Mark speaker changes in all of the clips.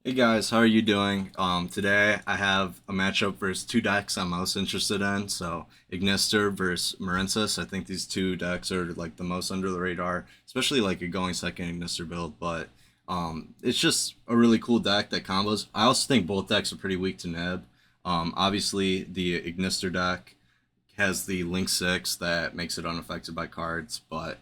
Speaker 1: Hey guys, how are you doing? Today I have a matchup versus two decks I'm most interested in. So Ignister versus Marincess. I think these two decks are like the most under the radar, especially like a going second Ignister build. But it's just a really cool deck that combos. I also think both decks are pretty weak to Nib. Obviously the Ignister deck has the Link 6 that makes it unaffected by cards, but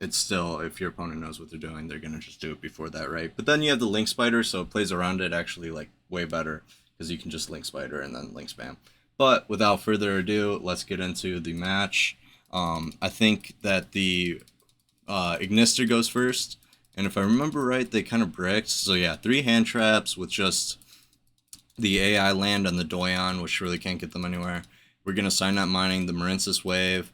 Speaker 1: it's still, if your opponent knows what they're doing, they're gonna just do it before that, right? But then you have the Link Spider, so it plays around it actually like way better because you can just Link Spider and then Link Spam. But without further ado, let's get into the match. I think that the Ignister goes first, and if I remember right, they kind of bricked. So yeah, three hand traps with just the AI land on the Doyon, which really can't get them anywhere. We're gonna sign up mining the Marincess wave.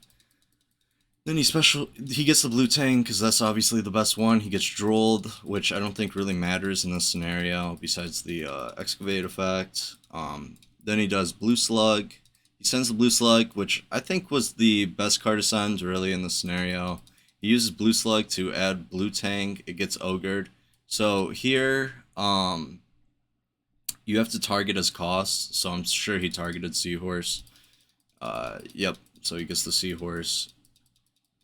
Speaker 1: Then he gets the blue tang because that's obviously the best one. He gets drolled, which I don't think really matters in this scenario besides the excavate effect. Then he does blue slug. He sends the blue slug, which I think was the best card to send really in this scenario. He uses blue slug to add blue tang. It gets ogred. So here, you have to target his cost. So I'm sure he targeted Seahorse. Yep. So he gets the Seahorse.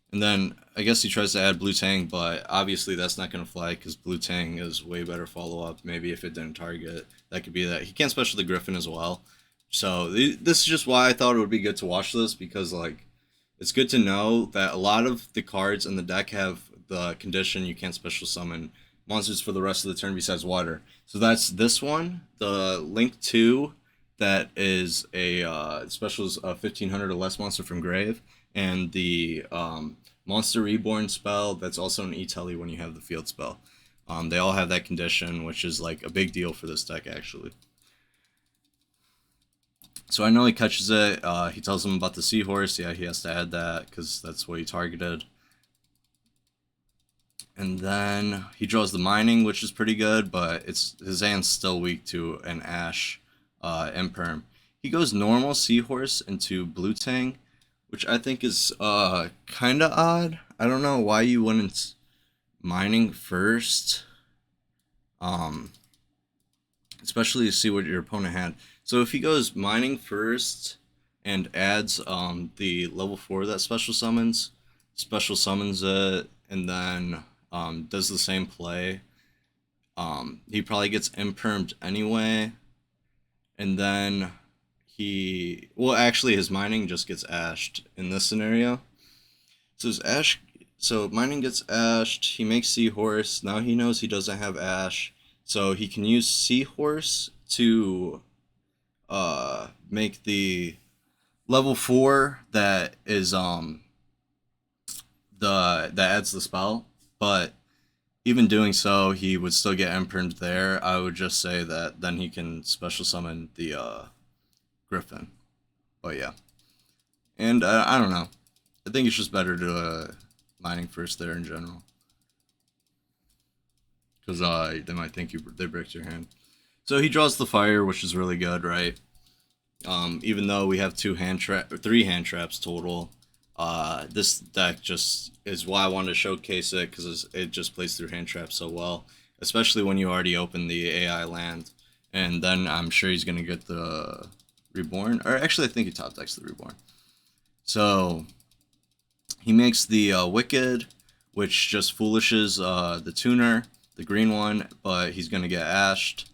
Speaker 1: And then I guess he tries to add Blue Tang, but obviously that's not going to fly because Blue Tang is way better follow up. Maybe if it didn't target, that could be that. He can't special the Griffin as well. So this is just why I thought it would be good to watch this because like it's good to know that a lot of the cards in the deck have the condition you can't special summon monsters for the rest of the turn besides water. So that's this one, the Link 2 that is a specials 1500 or less monster from Grave, and the Monster Reborn spell that's also an E-Telly when you have the field spell. They all have that condition, which is like a big deal for this deck actually. So I know he catches it. He tells him about the Seahorse. Yeah, he has to add that because that's what he targeted. And then he draws the Mining, which is pretty good, but his hand's still weak to an Ash Imperm. He goes normal Seahorse into Blue Tang, which I think is kind of odd. I don't know why you wouldn't mining first, um, especially to see what your opponent had. So if he goes mining first and adds the level 4 that special summons it, and then does the same play, he probably gets impermed anyway, and then actually his mining just gets ashed in this scenario. So mining gets ashed, he makes Seahorse, now he knows he doesn't have Ash, so he can use Seahorse to make the level 4 that is that adds the spell, but even doing so, he would still get impermed there. I would just say that then he can special summon the Griffin. But yeah. And I don't know. I think it's just better to mining first there in general. Because they might think they bricked your hand. So he draws the fire, which is really good, right? Even though we have three hand traps total, this deck just is why I wanted to showcase it because it just plays through hand traps so well, especially when you already open the AI land, and then I'm sure he's gonna get the Reborn, or actually I think he top decks the Reborn. So he makes the Wicked, which just foolishes the Tuner, the green one, but he's gonna get ashed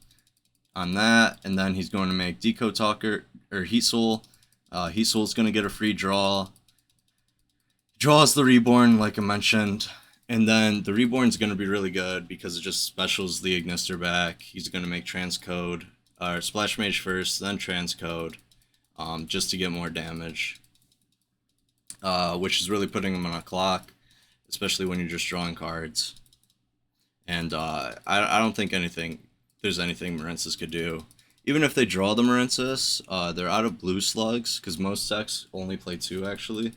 Speaker 1: on that, and then he's going to make Deco Talker or Heat Soul. Heat Soul's gonna get a free draw. Draws the Reborn, like I mentioned, and then the Reborn's gonna be really good because it just specials the Ignister back. He's gonna make Transcode, or Splash Mage first, then Transcode, just to get more damage, which is really putting him on a clock, especially when you're just drawing cards. And I don't think there's anything Marincess could do. Even if they draw the Marincess, they're out of blue slugs, because most decks only play 2, actually.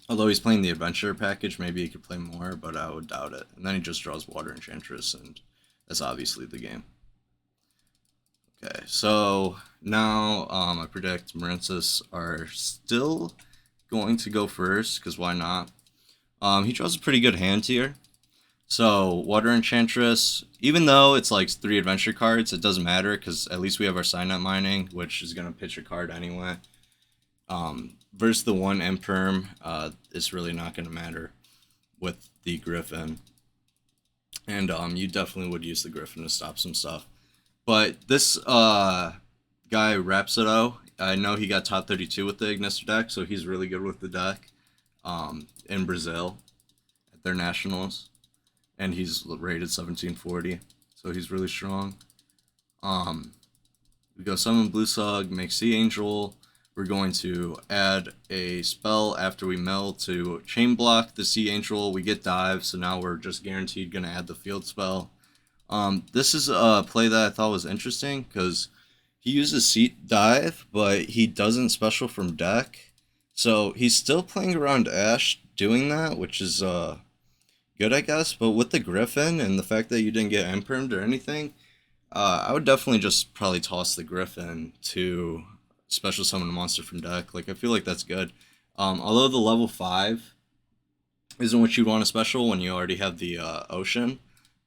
Speaker 1: Although he's playing the Adventure package, maybe he could play more, but I would doubt it. And then he just draws Water Enchantress, and that's obviously the game. Okay, so now I predict Marincess are still going to go first, because why not? He draws a pretty good hand here. So Water Enchantress, even though it's like 3 adventure cards, it doesn't matter because at least we have our Signet Mining, which is gonna pitch a card anyway. Versus the one Imperm, it's really not gonna matter with the Griffin, and you definitely would use the Griffin to stop some stuff. But this guy Rhapsodo, I know he got top 32 with the Ignister deck, so he's really good with the deck. In Brazil at their nationals, and he's rated 1740, so he's really strong. Um, we go summon Blue Slug, make Sea Angel. We're going to add a spell after we mill to chain block the Sea Angel. We get dive, so now we're just guaranteed going to add the field spell. This is a play that I thought was interesting because he uses Seat Dive, but he doesn't special from deck. So he's still playing around Ash doing that, which is good, I guess. But with the Griffin and the fact that you didn't get Impermed or anything, I would definitely just probably toss the Griffin to special summon a monster from deck. Like, I feel like that's good. Although the level 5 isn't what you'd want to special when you already have the Ocean.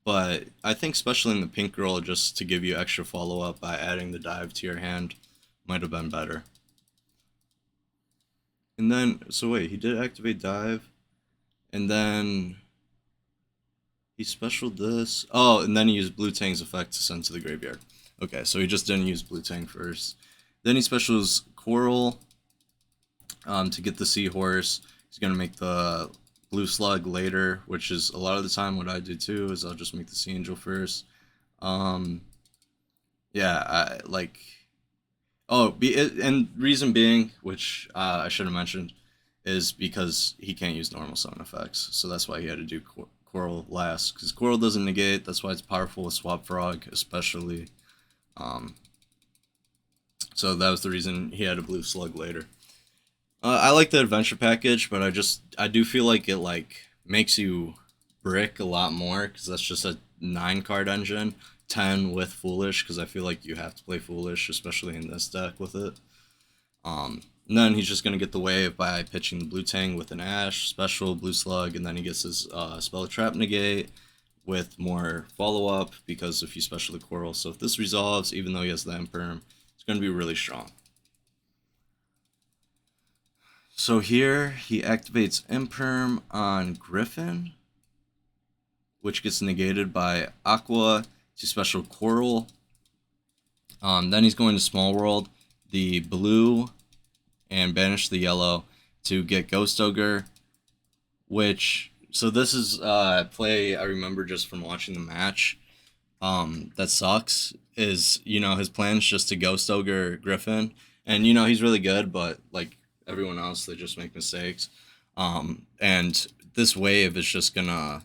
Speaker 1: But I think especially in the Pink Girl, just to give you extra follow-up by adding the dive to your hand might have been better. And then, so wait, he did activate dive, and then he specialed this. Oh, and then he used Blue Tang's effect to send to the graveyard. Okay, so he just didn't use Blue Tang first. Then he specials Coral to get the Seahorse. He's going to make the Blue Slug later, which is a lot of the time what I do too, is I'll just make the Sea Angel first. Yeah, and reason being, which I should have mentioned, is because he can't use normal summon effects. So that's why he had to do Coral last, because Coral doesn't negate. That's why it's powerful with Swap Frog, especially. So that was the reason he had a Blue Slug later. I like the adventure package, but I do feel like it makes you brick a lot more, because that's just a 9-card engine. 10 with Foolish, because I feel like you have to play Foolish, especially in this deck with it. And then he's just going to get the wave by pitching the Blue Tang with an Ash, special Blue Slug, and then he gets his Spell Trap negate with more follow-up, because if you special the Coral. So if this resolves, even though he has the Imperm, it's going to be really strong. So here, he activates Imperm on Griffin, which gets negated by Aqua to special Coral. Then he's going to Small World, the blue, and banish the yellow to get Ghost Ogre, which, so this is a play I remember just from watching the match. That sucks, is, his plan's just to Ghost Ogre Griffin, and, he's really good, but, like everyone else, they just make mistakes. And this wave is just gonna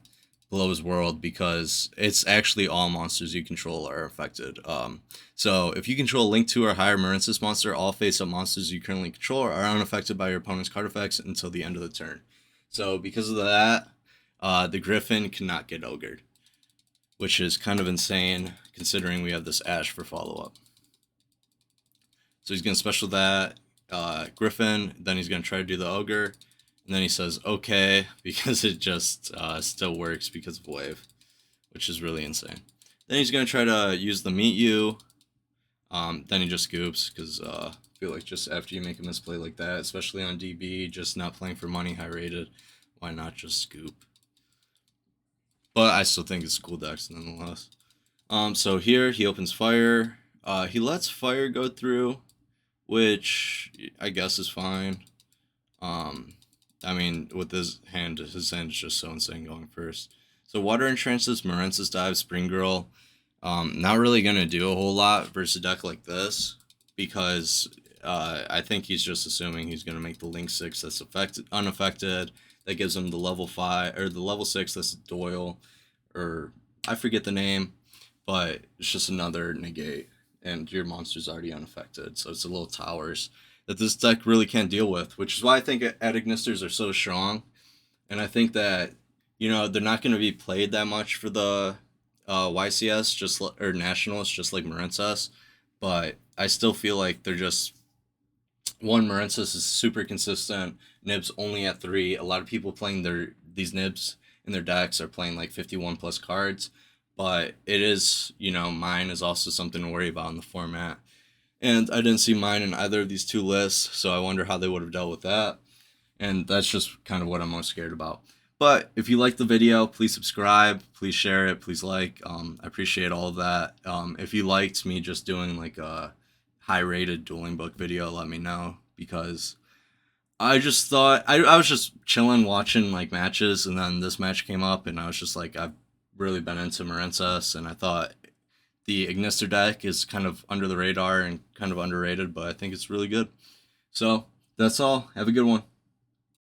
Speaker 1: blow his world, because it's actually all monsters you control are affected. So if you control a Link 2 or higher Marincess monster, all face-up monsters you currently control are unaffected by your opponent's card effects until the end of the turn. So because of that, the Griffin cannot get Ogred, which is kind of insane considering we have this Ash for follow-up. So he's going to special that Griffin, then he's going to try to do the Ogre, and then he says okay, because it just still works because of wave, which is really insane. Then he's going to try to use the Meet You. Then he just scoops, because I feel like just after you make a misplay like that, especially on DB, just not playing for money, high rated, why not just scoop? But I still think it's cool decks nonetheless. So here he opens fire. He lets fire go through, which I guess is fine. I mean, with his hand is just so insane going first. So Water Enchantress, Marincess Dive, Spring Girl. Not really going to do a whole lot versus a deck like this, because I think he's just assuming he's going to make the Link 6 that's unaffected. That gives him the level 5, or the level 6 that's Doyle, or I forget the name, but it's just another negate, and your monster's already unaffected. So it's a little towers that this deck really can't deal with, which is why I think Ignisters are so strong. And I think that, they're not going to be played that much for the YCS, or Nationals, just like Marincess. But I still feel like they're just, one, Marincess is super consistent, Nibs only at 3. A lot of people playing these Nibs in their decks are playing like 51 plus cards. But it is, mine is also something to worry about in the format. And I didn't see mine in either of these two lists, so I wonder how they would have dealt with that. And that's just kind of what I'm most scared about. But if you like the video, please subscribe, please share it, please like. I appreciate all of that. If you liked me just doing like a high-rated dueling book video, let me know, because I just thought I was just chilling watching like matches, and then this match came up, and I was just like, I've really been into Marincess, and I thought the Ignister deck is kind of under the radar and kind of underrated, but I think it's really good. So that's all. Have a good one.